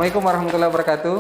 Assalamualaikum warahmatullahi wabarakatuh.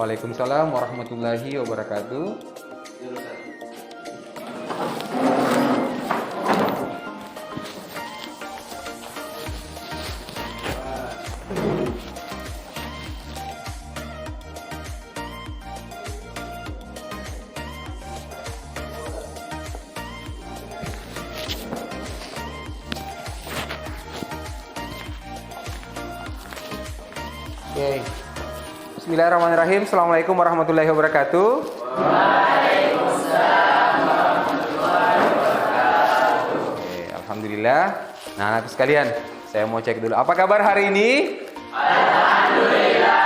Waalaikumsalam warahmatullahi wabarakatuh. Oke. Bismillahirrahmanirrahim. Assalamualaikum warahmatullahi wabarakatuh. Waalaikumsalam warahmatullahi wabarakatuh. Oke, alhamdulillah. Nah, anak sekalian, saya mau cek dulu. Apa kabar hari ini? Alhamdulillah,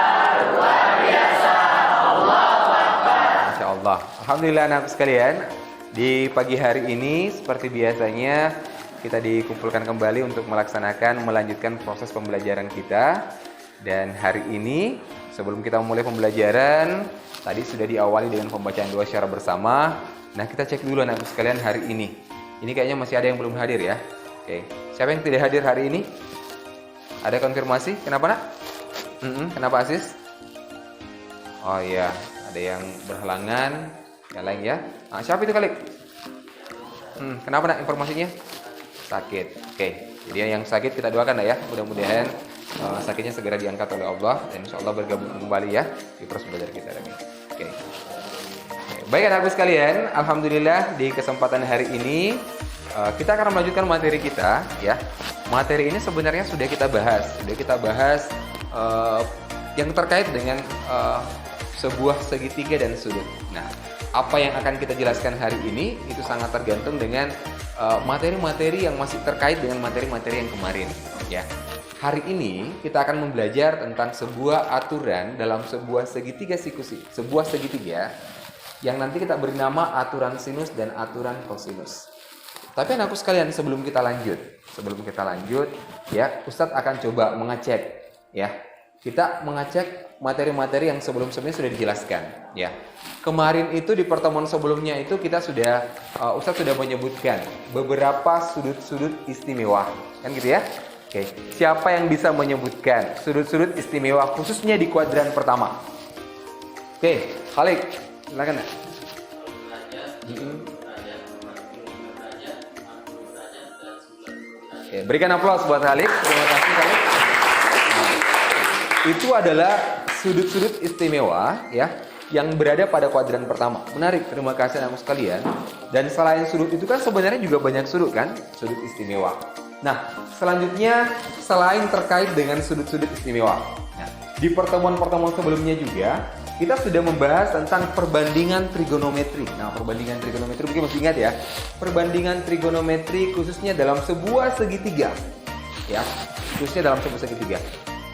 luar biasa. Allahu Akbar. Masya Allah. Alhamdulillah anak sekalian. Di pagi hari ini seperti biasanya kita dikumpulkan kembali untuk melanjutkan proses pembelajaran kita. Dan hari ini sebelum kita memulai pembelajaran, tadi sudah diawali dengan pembacaan doa secara bersama. Nah, kita cek dulu anak sekalian hari ini. Ini kayaknya masih ada yang belum hadir ya. Oke, siapa yang tidak hadir hari ini? Ada konfirmasi? Kenapa nak? Kenapa Asis? Oh iya, ada yang berhalangan. Yang lain ya. Nah, siapa itu kali? Kenapa nak informasinya? Sakit. Oke, jadi yang sakit kita doakan ya. Mudah-mudahan sakitnya segera diangkat oleh Allah dan insya Allah bergabung kembali ya di proses belajar kita lagi. Oke. Baik anak-anakku sekalian, alhamdulillah di kesempatan hari ini kita akan melanjutkan materi kita ya. Materi ini sebenarnya sudah kita bahas yang terkait dengan sebuah segitiga dan sudut. Nah, apa yang akan kita jelaskan hari ini itu sangat tergantung dengan materi-materi yang masih terkait dengan materi-materi yang kemarin ya. Hari ini kita akan membelajar tentang sebuah aturan dalam sebuah segitiga yang nanti kita beri nama aturan sinus dan aturan kosinus. Tapi anakku sekalian, sebelum kita lanjut ya, Ustadz akan coba mengecek ya. Kita mengecek materi-materi yang sebelum-sebelumnya sudah dijelaskan ya. Kemarin itu di pertemuan sebelumnya itu kita Ustadz sudah menyebutkan beberapa sudut-sudut istimewa kan gitu ya. Oke, siapa yang bisa menyebutkan sudut-sudut istimewa khususnya di kuadran pertama? Oke, Khalid, silakan. Oke, berikan aplaus buat Khalid. Terima kasih Khalid. Nah, itu adalah sudut-sudut istimewa ya yang berada pada kuadran pertama. Menarik, terima kasih anak sekalian. Dan selain sudut itu kan sebenarnya juga banyak sudut kan, sudut istimewa. Nah, selanjutnya selain terkait dengan sudut-sudut istimewa. Nah, di pertemuan-pertemuan sebelumnya juga kita sudah membahas tentang perbandingan trigonometri. Nah, perbandingan trigonometri mungkin masih ingat ya. Perbandingan trigonometri khususnya dalam sebuah segitiga. Ya, khususnya dalam sebuah segitiga.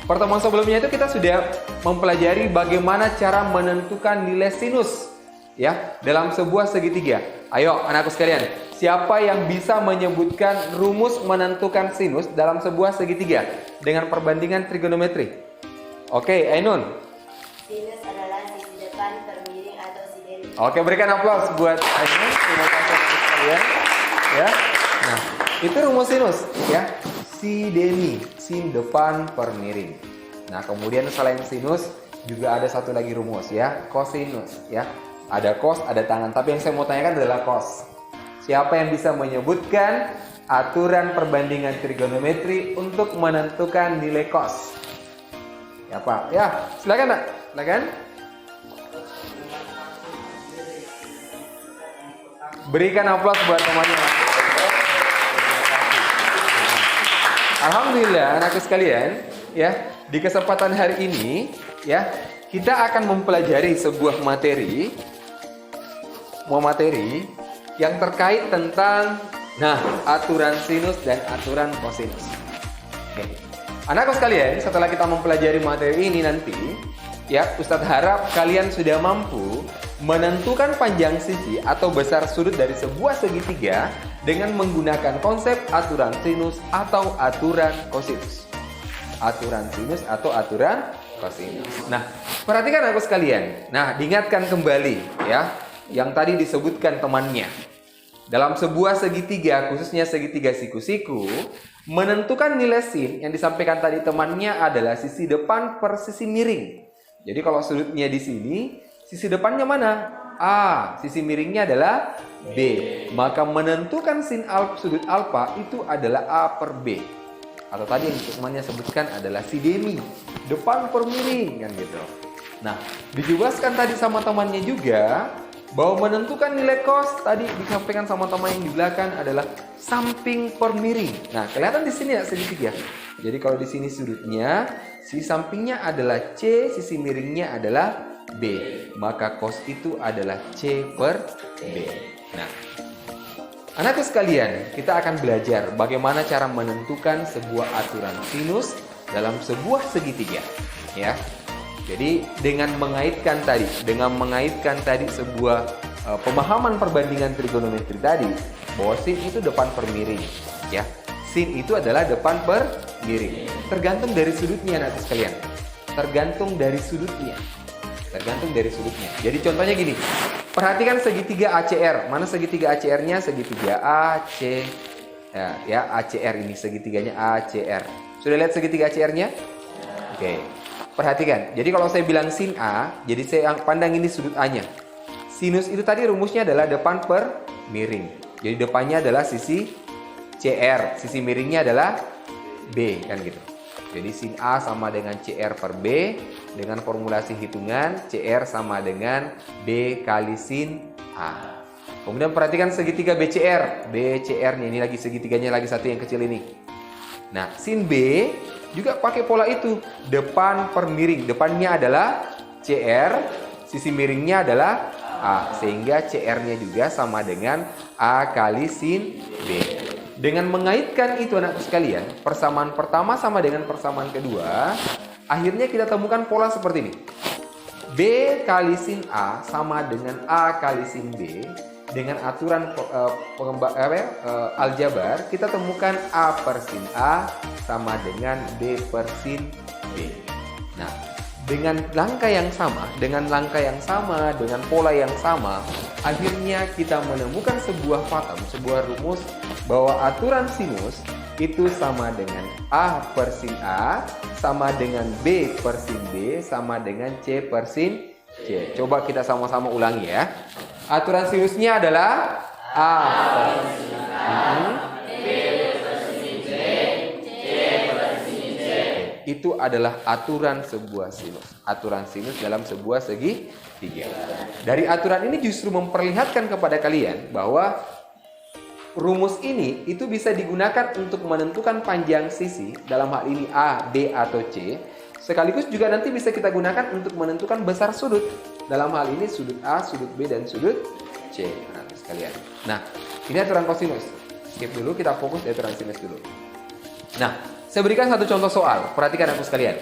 Pertemuan sebelumnya itu kita sudah mempelajari bagaimana cara menentukan nilai sinus ya dalam sebuah segitiga. Ayo anakku sekalian, siapa yang bisa menyebutkan rumus menentukan sinus dalam sebuah segitiga dengan perbandingan trigonometri? Oke, Ainun. Sinus adalah sisi depan per miring atau sideri. Oke, berikan aplaus buat Ainun. Terima kasih anak sekalian. Ya. Nah, itu rumus sinus ya. Sideni, sin depan per miring. Nah, kemudian selain sinus juga ada satu lagi rumus ya, kosinus ya. Ada cos, ada tangan. Tapi yang saya mau tanyakan adalah cos. Siapa yang bisa menyebutkan aturan perbandingan trigonometri untuk menentukan nilai cos? Ya Pak, ya silakan Nak, silakan. Berikan aplaus buat temannya. Alhamdulillah anakku sekalian, ya di kesempatan hari ini, ya kita akan mempelajari sebuah materi yang terkait tentang Nah, aturan sinus dan aturan kosinus. Oke. Anakku sekalian, setelah kita mempelajari materi ini nanti, ya, Ustadz harap kalian sudah mampu menentukan panjang sisi atau besar sudut dari sebuah segitiga dengan menggunakan konsep aturan sinus atau aturan kosinus. Aturan sinus atau aturan kosinus. Nah, perhatikan aku sekalian. Nah, diingatkan kembali ya, yang tadi disebutkan temannya. Dalam sebuah segitiga, khususnya segitiga siku-siku, menentukan nilai sin yang disampaikan tadi temannya adalah sisi depan per sisi miring. Jadi kalau sudutnya di sini, sisi depannya mana? A. Sisi miringnya adalah B. Maka menentukan sin sudut alfa itu adalah A per B. Atau tadi yang temannya sebutkan adalah si demi, depan per miring kan gitu. Nah, dijelaskan tadi sama temannya juga bahwa menentukan nilai cos tadi disampaikan sama teman yang di belakang adalah samping per miring. Nah, kelihatan di sini ya segitiga. Jadi kalau di sini sudutnya, sisi sampingnya adalah C, sisi miringnya adalah B. Maka cos itu adalah C per B. Nah, anakku sekalian, kita akan belajar bagaimana cara menentukan sebuah aturan sinus dalam sebuah segitiga, ya. Jadi dengan mengaitkan tadi sebuah pemahaman perbandingan trigonometri tadi, bahwa sin itu depan per miring, ya. Sin itu adalah depan per miring. Tergantung dari sudutnya, anak sekalian. Tergantung dari sudutnya. Jadi contohnya gini. Perhatikan segitiga ACR. Mana segitiga ACR-nya? Segitiga AC. Ya, ACR ini segitiganya ACR. Sudah lihat segitiga ACR-nya? Oke. Perhatikan. Jadi kalau saya bilang sin A, jadi saya pandang ini sudut A-nya. Sinus itu tadi rumusnya adalah depan per miring. Jadi depannya adalah sisi CR, sisi miringnya adalah B, kan gitu. Jadi sin A sama dengan CR per B. Dengan formulasi hitungan, CR sama dengan B kali sin A. Kemudian perhatikan segitiga BCR. BCR-nya ini lagi segitiganya lagi satu yang kecil ini. Nah, sin B juga pakai pola itu. Depan per miring. Depannya adalah CR, sisi miringnya adalah A. Sehingga CR-nya juga sama dengan A kali sin B. Dengan mengaitkan itu anakku sekalian, persamaan pertama sama dengan persamaan kedua, akhirnya kita temukan pola seperti ini. B kali sin A sama dengan A kali sin B. Dengan aturan aljabar, kita temukan A per sin A sama dengan B per sin B. Nah, dengan langkah yang sama, dengan pola yang sama, akhirnya kita menemukan sebuah pattern, sebuah rumus bahwa aturan sinus itu sama dengan A per sin A sama dengan B per sin B sama dengan C per sin C. Coba kita sama-sama ulangi ya. Aturan sinusnya adalah A per sin A, B per sin B, C per sin C. Itu adalah aturan sebuah sinus. Aturan sinus dalam sebuah segitiga. Dari aturan ini justru memperlihatkan kepada kalian bahwa rumus ini itu bisa digunakan untuk menentukan panjang sisi, dalam hal ini A, B, atau C. Sekaligus juga nanti bisa kita gunakan untuk menentukan besar sudut. Dalam hal ini sudut A, sudut B, dan sudut C. Nah, sekalian. Nah, ini aturan kosinus. Skip dulu, kita fokus di aturan sinus dulu. Nah, saya berikan satu contoh soal. Perhatikan aku sekalian.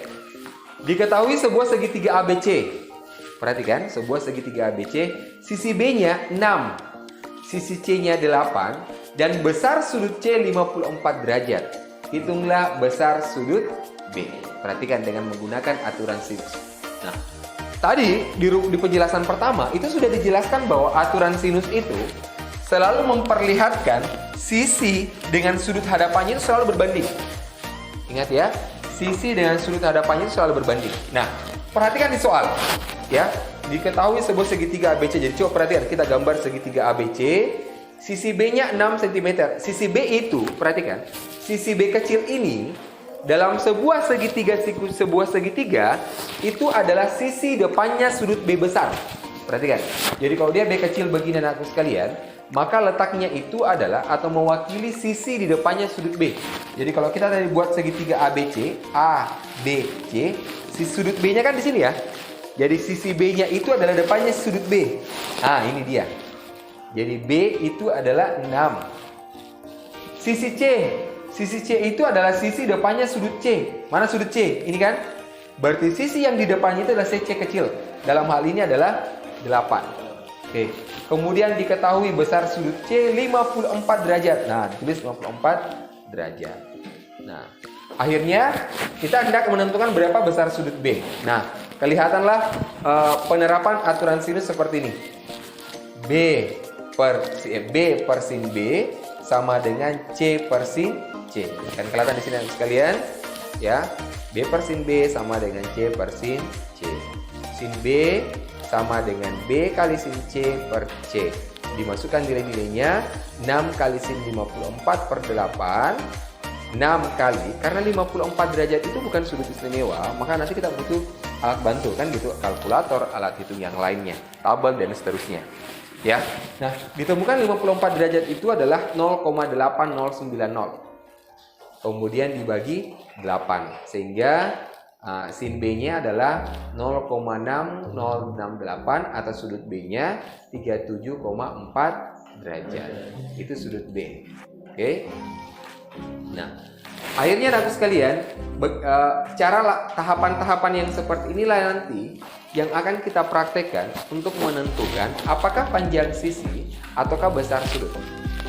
Diketahui sebuah segitiga ABC. Perhatikan, sebuah segitiga ABC, sisi B-nya 6, sisi C-nya 8, dan besar sudut C 54 derajat. Hitunglah besar sudut B. Perhatikan dengan menggunakan aturan sinus. Nah, tadi di penjelasan pertama itu sudah dijelaskan bahwa aturan sinus itu selalu memperlihatkan sisi dengan sudut hadapannya itu selalu berbanding. Ingat ya, sisi dengan sudut hadapannya itu selalu berbanding. Nah, perhatikan di soal. Ya, diketahui sebuah segitiga ABC. Jadi coba perhatikan, kita gambar segitiga ABC. Sisi B-nya 6 cm. Sisi B itu, perhatikan, sisi B kecil ini dalam sebuah segitiga itu adalah sisi depannya sudut B besar. Perhatikan. Jadi kalau dia B kecil begini anakku sekalian, maka letaknya itu adalah atau mewakili sisi di depannya sudut B. Jadi kalau kita tadi buat segitiga ABC, A, B, C, si sudut B-nya kan di sini ya. Jadi sisi B-nya itu adalah depannya sudut B. Nah, ini dia. Jadi B itu adalah 6. Sisi C. Sisi C itu adalah sisi depannya sudut C. Mana sudut C? Ini kan? Berarti sisi yang di depannya itu adalah C kecil. Dalam hal ini adalah 8. Oke. Kemudian diketahui besar sudut C 54 derajat. Nah, tulis 54 derajat. Nah, akhirnya kita hendak menentukan berapa besar sudut B. Nah, kelihatanlah penerapan aturan sinus seperti ini. B per sin B sama dengan C per sin C. Kan kelihatan di sini sekalian, ya. B per sin B sama dengan C per sin C. Sin B sama dengan B kali sin C per C. Dimasukkan nilai-nilainya 6 kali sin 54 per 8. 6 kali, karena 54 derajat itu bukan sudut istimewa, maka nanti kita butuh alat bantu kan gitu, kalkulator, alat hitung yang lainnya, tabel dan seterusnya. Ya. Nah, ditemukan 54 derajat itu adalah 0,8090. Kemudian dibagi 8 sehingga sin B-nya adalah 0,6068 atau sudut B-nya 37,4 derajat. Itu sudut B. Oke. Nah, akhirnya anak sekalian, tahapan-tahapan yang seperti inilah nanti yang akan kita praktekkan untuk menentukan apakah panjang sisi ataukah besar sudut.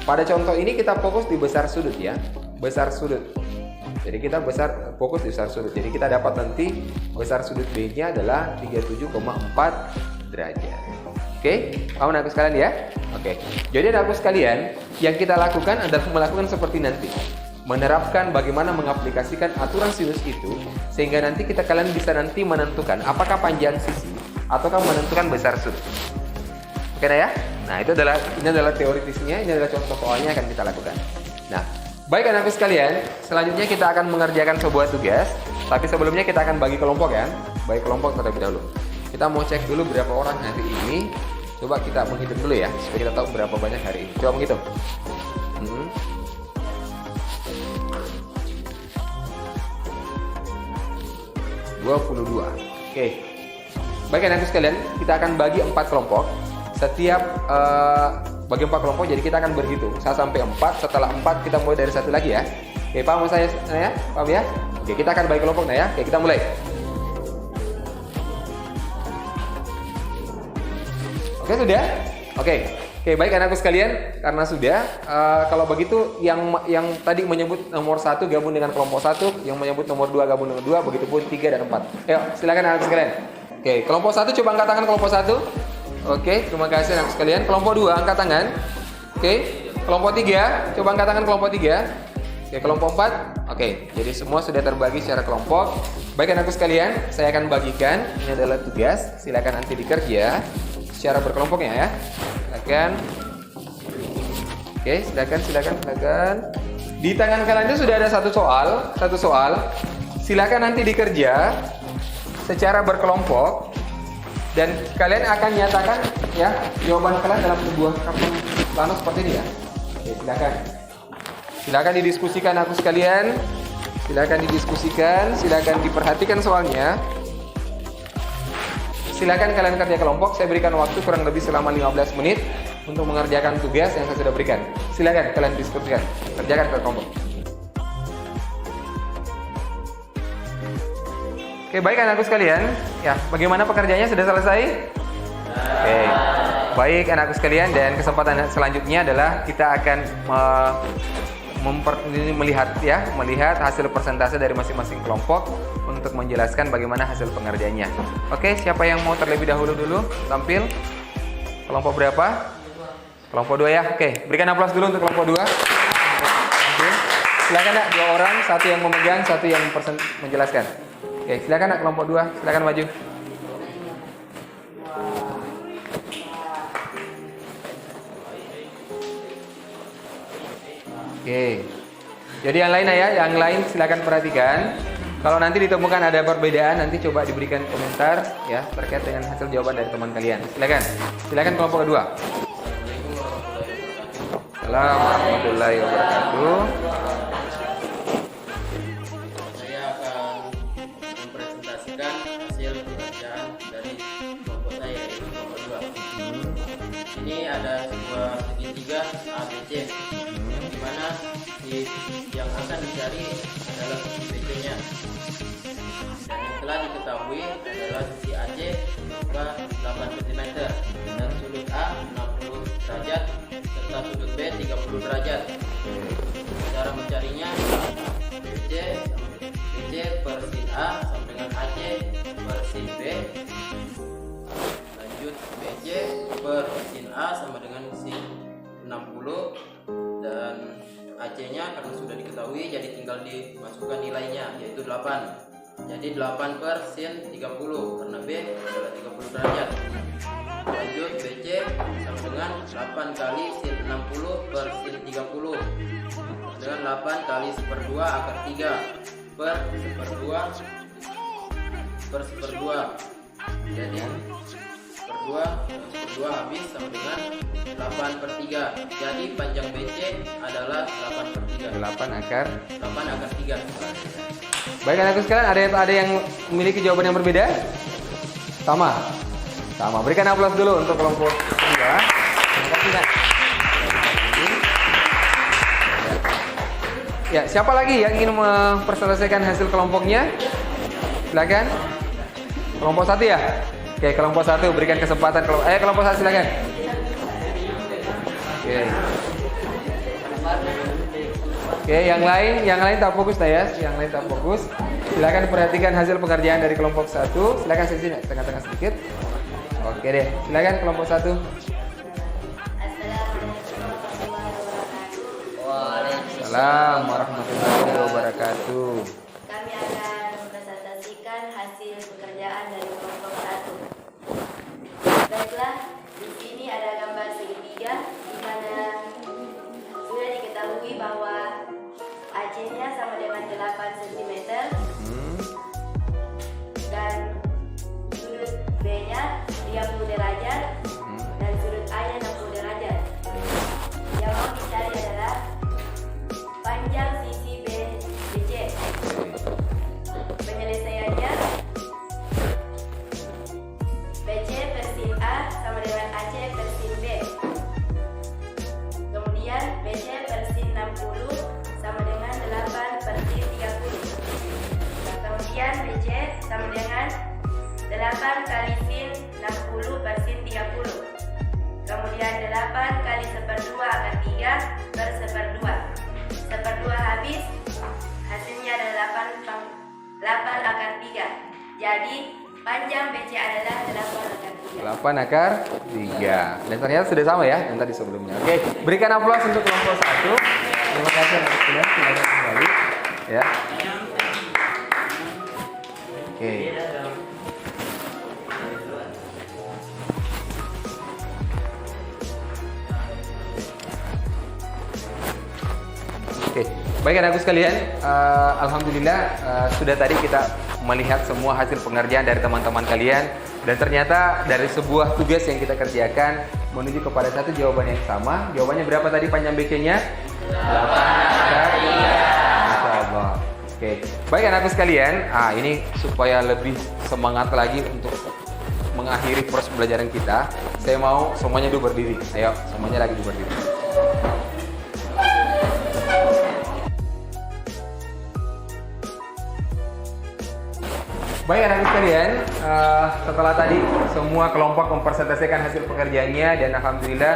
Pada contoh ini kita fokus di besar sudut ya, besar sudut. Jadi kita fokus di besar sudut. Jadi kita dapat nanti besar sudut B-nya adalah 37,4 derajat. Oke, paham anak sekalian ya? Oke. Jadi anak sekalian, yang kita lakukan adalah melakukan seperti nanti. Menerapkan bagaimana mengaplikasikan aturan sinus itu sehingga nanti kalian bisa nanti menentukan apakah panjang sisi ataukah menentukan besar sudut. Oke ya? Nah, ini adalah teoritisnya, ini adalah contoh soalnya akan kita lakukan. Nah, baik anak sekalian, selanjutnya kita akan mengerjakan sebuah tugas, tapi sebelumnya kita akan bagi kelompok ya. Bagi kelompok terlebih dahulu. Kita mau cek dulu berapa orang hari ini. Coba kita menghitung dulu ya, supaya kita tahu berapa banyak hari ini. Coba menghitung. 22. Oke. Baik anak sekalian, kita akan bagi 4 kelompok. Setiap bagi 4 kelompok, jadi kita akan berhitung 1 sampai 4. Setelah 4 kita mulai dari 1 lagi ya. Oke, paham saya ya? Paham ya? Oke, kita akan bagi kelompok ya. Oke, kita mulai. Oke, sudah? Oke. Oke, baik anakku sekalian, karena sudah kalau begitu yang tadi menyebut nomor 1 gabung dengan kelompok 1, yang menyebut nomor 2 gabung dengan 2, begitupun 3 dan 4. Ayo, silakan anakku sekalian. Oke, kelompok 1 coba angkat tangan kelompok 1. Oke, terima kasih anakku sekalian. Kelompok 2 angkat tangan. Oke, kelompok 3 coba angkat tangan kelompok 3. Oke, kelompok 4. Oke, jadi semua sudah terbagi secara kelompok. Baik anakku sekalian, saya akan bagikan. Ini adalah tugas. Silakan nanti dikerja secara berkelompoknya ya. Silakan. Oke, silakan. Di tangan kalian itu sudah ada satu soal. Silakan nanti dikerja secara berkelompok dan kalian akan nyatakan ya jawaban kalian dalam sebuah karton plano seperti ini ya. Oke, silakan didiskusikan aku sekalian. Silakan diperhatikan soalnya. Silakan kalian kerja kelompok. Saya berikan waktu kurang lebih selama 15 menit untuk mengerjakan tugas yang saya sudah berikan. Silakan kalian diskusikan, kerjakan ke kelompok. Oke, baik anakku sekalian. Ya, bagaimana pekerjaannya sudah selesai? Oke. Baik anakku sekalian, dan kesempatan selanjutnya adalah kita akan melihat hasil persentase dari masing-masing kelompok untuk menjelaskan bagaimana hasil pengerjaannya. Oke, siapa yang mau terlebih dahulu tampil? Kelompok berapa? Kelompok 2 ya. Oke, berikan aplaus dulu untuk kelompok 2. Oke. Silakan nak 2 orang, satu yang memegang, satu yang menjelaskan. Oke, silakan nak kelompok 2, silakan maju. Oke. Jadi yang lain silakan perhatikan. Kalau nanti ditemukan ada perbedaan, nanti coba diberikan komentar ya terkait dengan hasil jawaban dari teman kalian. Silakan kelompok kedua. Assalamualaikum warahmatullahi wabarakatuh. Saya akan mempresentasikan hasil pekerjaan dari kelompok saya, yaitu kelompok 2. Ini ada sebuah segitiga ABC, di mana di sisi yang akan dicari adalah sisi BC-nya. Dan yang telah diketahui adalah sisi AC berupa 8 cm dan sudut A 60 derajat serta sudut B 30 derajat. Cara mencarinya BC per sin A sama dengan AC per sin B. Lanjut BC per sin A sama dengan sin 60 dan AC-nya karena sudah diketahui jadi tinggal dimasukkan nilainya yaitu 8. Jadi 8 per sin 30 karena B adalah 30 derajat. Lanjut BC sama dengan 8 kali sin 60 per sin 30 dengan 8 kali 1/2 akar 3 per 1/2 jadi 1/2 habis sama dengan 8/3. Jadi panjang BC adalah 8/3. 8 akar 3. Baik anak-anakku sekalian, ada yang memiliki jawaban yang berbeda? Sama. Berikan aplaus dulu untuk kelompok kedua. Terima kasih, Nak. Ya, siapa lagi yang ingin memperselesaikan hasil kelompoknya? Silakan. Kelompok 1 ya? Oke, kelompok 1 berikan kesempatan kelompok 1 silakan. Oke, yang lain tak fokus ya. Yang lain tak fokus. Silakan perhatikan hasil pengerjaan dari kelompok 1. Silakan sini tengah-tengah sedikit. Oke deh, silakan kelompok 1. Waalaikumsalam warahmatullahi wabarakatuh. Kami akan mempresentasikan hasil pekerjaan dari kelompok 1. Baiklah, di sini ada gambar segitiga di mana sudah diketahui bahwa AC-nya sama dengan 8 cm dan sudut B-nya 30 derajat dan sudut A-nya 60 derajat. Yang mau dicari adalah panjang sisi BC. Penyelesaiannya BC per sin A sama dengan AC per sin B. Kemudian BC per sin 60 sama dengan 8 per sin 30. Kemudian BC sama dengan 8 kali sin 60 per sin 30. Kemudian 8 kali 1/2 akar 3 per 1/2. 1/2 habis, hasilnya adalah 8 akar 3. Jadi panjang BC adalah 8 akar 3. 8 akar 3. Dan ternyata sudah sama ya yang tadi sebelumnya. Oke, berikan aplaus untuk kelompok 1. Terima kasih anak sekalian, silakan kembali ya. Oke. Oke, baik anakku sekalian, alhamdulillah sudah tadi kita melihat semua hasil pengerjaan dari teman-teman kalian dan ternyata dari sebuah tugas yang kita kerjakan menuju kepada satu jawaban yang sama. Jawabannya berapa tadi panjang BC-nya? 8 akar 3. Masyaallah. Oke, baik anakku sekalian, ini supaya lebih semangat lagi untuk mengakhiri proses pembelajaran kita, saya mau semuanya dulu berdiri. Ayo, semuanya lagi dulu berdiri. Baik anak-anak sekalian, setelah tadi semua kelompok mempresentasikan hasil pekerjaannya dan alhamdulillah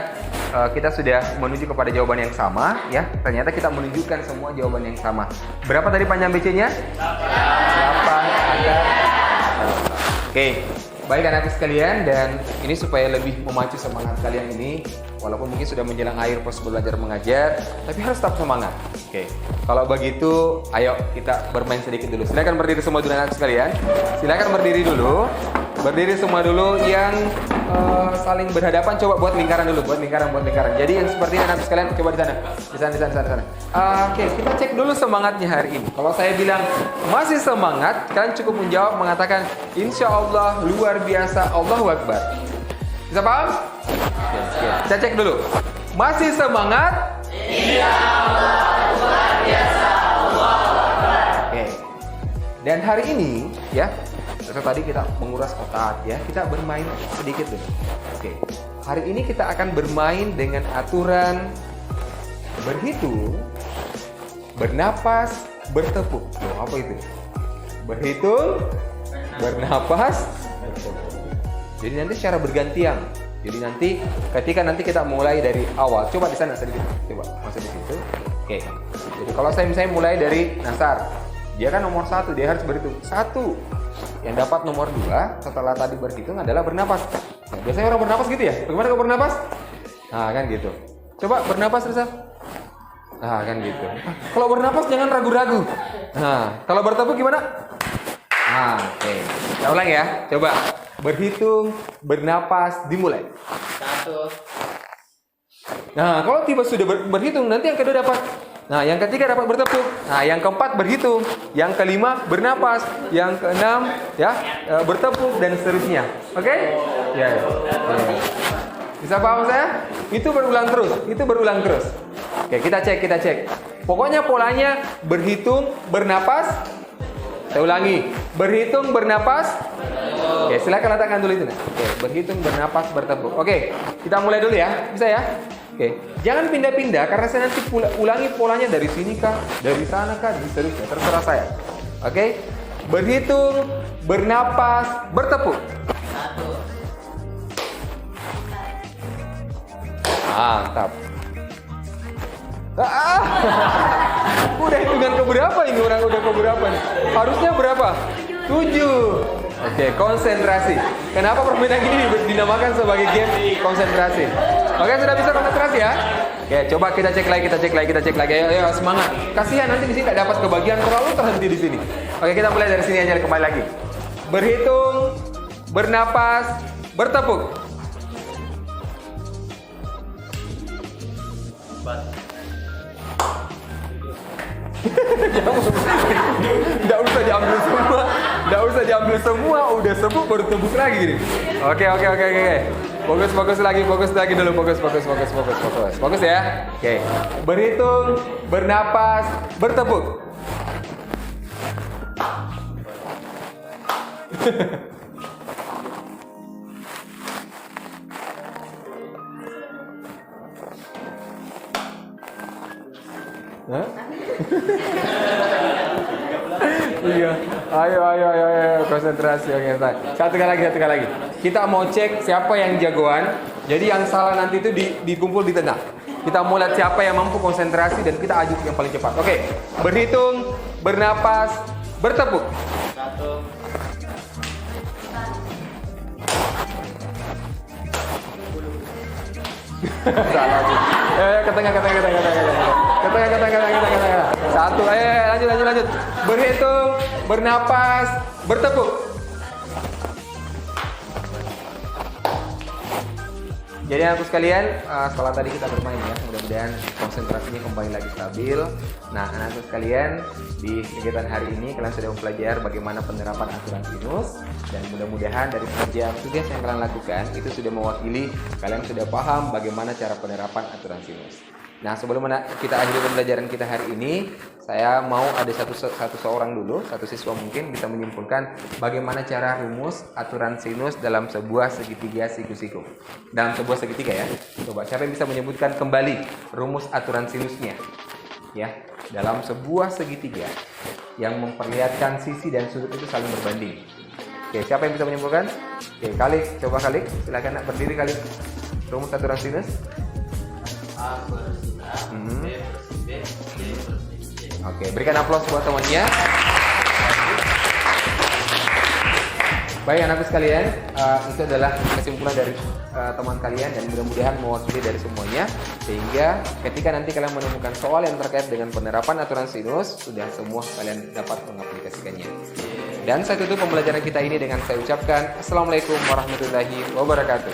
kita sudah menuju kepada jawaban yang sama ya. Ternyata kita menunjukkan semua jawaban yang sama. Berapa tadi panjang BC-nya? 8 akar. Oke. Baik anak-anak sekalian, dan ini supaya lebih memacu semangat kalian ini, walaupun mungkin sudah menjelang akhir proses belajar mengajar, tapi harus tetap semangat. Oke, kalau begitu, ayo kita bermain sedikit dulu. Silakan berdiri semua dulu anak sekalian. Silakan berdiri dulu. Berdiri semua dulu yang saling berhadapan. Coba buat lingkaran dulu, buat lingkaran. Jadi yang seperti ini anak sekalian, coba di sana. Oke, kita cek dulu semangatnya hari ini. Kalau saya bilang masih semangat, kalian cukup menjawab mengatakan Insya Allah luar biasa, Allahu Akbar. Bisa paham? Oke. Kita cek dulu. Masih semangat? Insya Allah luar biasa, Allahu Akbar. Oke. Dan hari ini ya, tadi kita menguras otak ya, kita bermain sedikit dulu. Oke. Hari ini kita akan bermain dengan aturan berhitung bernapas, bertepuk. Oh, apa itu? Berhitung, bernapas, bertepuk. Jadi nanti secara bergantian. Jadi nanti ketika nanti kita mulai dari awal, coba di sana sedikit, coba masuk di situ. Oke. Jadi kalau saya misalnya mulai dari Nasar, dia kan nomor 1, dia harus berhitung 1. Yang dapat nomor 2 setelah tadi berhitung adalah bernapas. Nah, biasanya orang bernapas gitu ya. Bagaimana kalau bernapas? Nah, kan gitu. Coba bernapas Risa. Nah, kan gitu. Kalau bernapas jangan ragu-ragu. Nah, kalau bertepuk gimana? Nah, oke. Kita ulang ya. Coba berhitung, bernapas, dimulai. 1. Nah, kalau tiba sudah berhitung, nanti yang kedua dapat. Nah, yang ketiga dapat bertepuk. Nah, yang keempat berhitung. Yang kelima bernapas. Yang keenam ya bertepuk dan seterusnya. Oke? Ya. Bisa paham saya? Itu berulang terus. Itu berulang terus. Oke, kita cek. Pokoknya polanya berhitung, bernapas. Saya ulangi. Berhitung, bernapas. Oke, silakan letakkan dulu itu. Oke, berhitung, bernapas, bertepuk. Oke, kita mulai dulu ya. Bisa ya? Oke, jangan pindah-pindah karena saya nanti ulangi polanya dari sini kah, dari sana kah, dan seterusnya. Terserah saya. Oke, berhitung, bernapas, bertepuk. 1. Mantap. Udah hitungan keberapa ini orang udah keberapa nih? Harusnya berapa? 7. Oke, konsentrasi. Kenapa permainan ini dinamakan sebagai game konsentrasi? Oke, sudah bisa konsentrasi ya? Oke, coba kita cek lagi. Ayo, semangat. Kasihan nanti di sini tidak dapat kebagian, terlalu terhenti di sini. Oke, kita mulai dari sini aja, kembali lagi. Berhitung, bernapas, bertepuk. 4. Nggak usah diambil semua, udah sembuh baru tepuk lagi gini. Oke. Fokus lagi dulu, fokus ya. Oke. Berhitung, bernapas, bertepuk. Hah? Iya. Ayo, konsentrasi. Oke, satu kali lagi. Kita mau cek siapa yang jagoan. Jadi yang salah nanti itu dikumpul di tengah. Kita mau lihat siapa yang mampu konsentrasi dan kita aju yang paling cepat. Oke. Berhitung, bernapas, bertepuk. 1. Salah aja. Ke tengah. Satu, lanjut. Berhitung, bernapas, bertepuk. Jadi anak sekalian, setelah tadi kita bermain ya, mudah-mudahan konsentrasinya kembali lagi stabil. Nah, anak sekalian, di kegiatan hari ini kalian sudah mempelajari bagaimana penerapan aturan sinus, dan mudah-mudahan dari pekerjaan tugas yang kalian lakukan itu sudah mewakili kalian sudah paham bagaimana cara penerapan aturan sinus. Nah, sebelum kita akhiri pembelajaran kita hari ini, saya mau ada satu siswa mungkin bisa menyimpulkan bagaimana cara rumus aturan sinus dalam sebuah segitiga siku-siku. Dalam sebuah segitiga ya. Coba siapa yang bisa menyebutkan kembali rumus aturan sinusnya? Ya, dalam sebuah segitiga yang memperlihatkan sisi dan sudut itu saling berbanding. Oke, siapa yang bisa menyimpulkan? Oke, coba Khalid, silakan berdiri Khalid. Rumus aturan sinus. A versus A, B versus B, C versus C. Oke, berikan aplaus buat temannya. Baik anakku sekalian, itu adalah kesimpulan dari teman kalian dan mudah-mudahan mewakili dari semuanya, sehingga ketika nanti kalian menemukan soal yang terkait dengan penerapan aturan sinus, sudah semua kalian dapat mengaplikasikannya. Dan saya tutup pembelajaran kita ini dengan saya ucapkan Assalamualaikum warahmatullahi wabarakatuh.